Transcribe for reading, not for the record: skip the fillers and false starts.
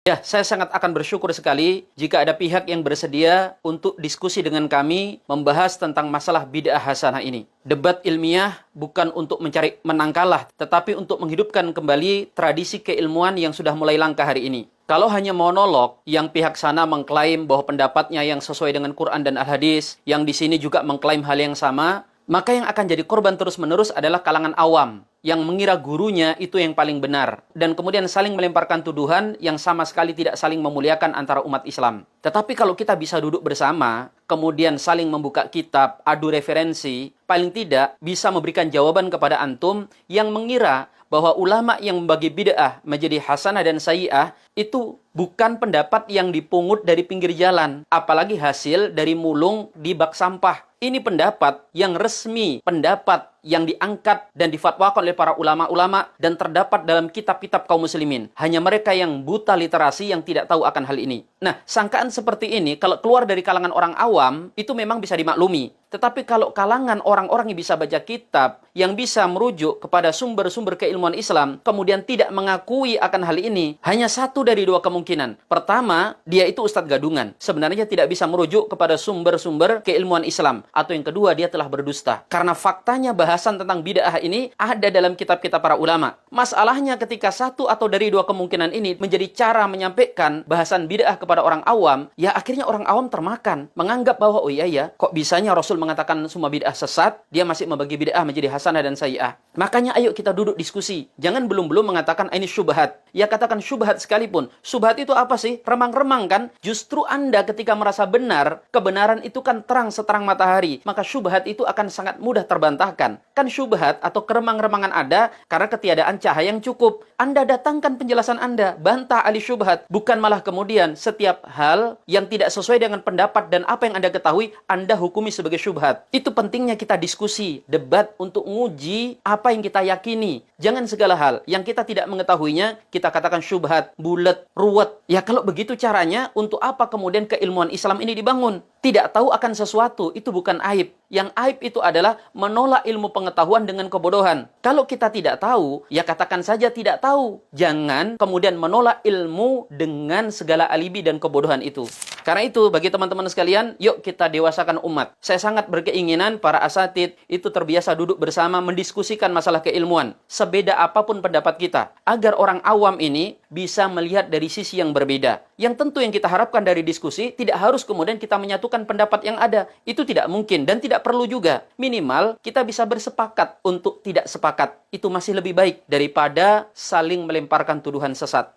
Ya, saya sangat akan bersyukur sekali jika ada pihak yang bersedia untuk diskusi dengan kami membahas tentang masalah bid'ah hasanah ini. Debat ilmiah bukan untuk mencari menang kalah, tetapi untuk menghidupkan kembali tradisi keilmuan yang sudah mulai langka hari ini. Kalau hanya monolog yang pihak sana mengklaim bahwa pendapatnya yang sesuai dengan Quran dan Al-Hadis, yang di sini juga mengklaim hal yang sama, maka yang akan jadi korban terus-menerus adalah kalangan awam yang mengira gurunya itu yang paling benar, dan kemudian saling melemparkan tuduhan yang sama sekali tidak saling memuliakan antara umat Islam. Tetapi kalau kita bisa duduk bersama, kemudian saling membuka kitab, adu referensi, paling tidak bisa memberikan jawaban kepada antum yang mengira bahwa ulama yang membagi bid'ah menjadi hasanah dan sayyi'ah itu bukan pendapat yang dipungut dari pinggir jalan, apalagi hasil dari mulung di bak sampah. Ini pendapat yang resmi, pendapat yang diangkat dan difatwakan oleh para ulama-ulama dan terdapat dalam kitab-kitab kaum muslimin. Hanya mereka yang buta literasi yang tidak tahu akan hal ini. Nah, sangkaan seperti ini kalau keluar dari kalangan orang awam itu memang bisa dimaklumi. Tetapi kalau kalangan orang-orang yang bisa baca kitab, yang bisa merujuk kepada sumber-sumber keilmuan Islam, kemudian tidak mengakui akan hal ini, hanya satu dari dua kemungkinan. Pertama, dia itu ustadz gadungan. Sebenarnya tidak bisa merujuk kepada sumber-sumber keilmuan Islam. Atau yang kedua, dia telah berdusta. Karena faktanya bahasan tentang bid'ah ini ada dalam kitab-kitab para ulama. Masalahnya ketika satu atau dari dua kemungkinan ini menjadi cara menyampaikan bahasan bid'ah kepada orang awam, ya akhirnya orang awam termakan. Menganggap bahwa, oh iya ya, kok bisanya Rasul mengatakan semua bid'ah sesat, dia masih membagi bid'ah menjadi hasanah dan sayyi'ah. Makanya ayo kita duduk diskusi. Jangan belum-belum mengatakan ini syubhat. Ya katakan syubhat sekalipun. Syubhat itu apa sih? Remang-remang kan? Justru Anda ketika merasa benar, kebenaran itu kan terang seterang matahari. Maka syubhat itu akan sangat mudah terbantahkan. Kan syubhat atau keremang-remangan ada karena ketiadaan cahaya yang cukup. Anda datangkan penjelasan Anda, bantah ahli syubhat. Bukan malah kemudian setiap hal yang tidak sesuai dengan pendapat dan apa yang Anda ketahui, Anda hukumi sebagai syubhat. Itu pentingnya kita diskusi, debat untuk menguji apa yang kita yakini. Jangan segala hal yang kita tidak mengetahuinya, kita katakan syubhat, bulet, ruwet. Ya kalau begitu caranya, untuk apa kemudian keilmuan Islam ini dibangun? Tidak tahu akan sesuatu, itu bukan aib. Yang aib itu adalah menolak ilmu pengetahuan dengan kebodohan. Kalau kita tidak tahu, ya katakan saja tidak tahu. Jangan kemudian menolak ilmu dengan segala alibi dan kebodohan itu. Karena itu, bagi teman-teman sekalian, yuk kita dewasakan umat. Saya sangat berkeinginan para asatid itu terbiasa duduk bersama mendiskusikan masalah keilmuan. Sebeda apapun pendapat kita. Agar orang awam ini bisa melihat dari sisi yang berbeda. Yang tentu yang kita harapkan dari diskusi, tidak harus kemudian kita menyatukan pendapat yang ada. Itu tidak mungkin dan tidak perlu juga. Minimal kita bisa bersepakat untuk tidak sepakat. Itu masih lebih baik daripada saling melemparkan tuduhan sesat.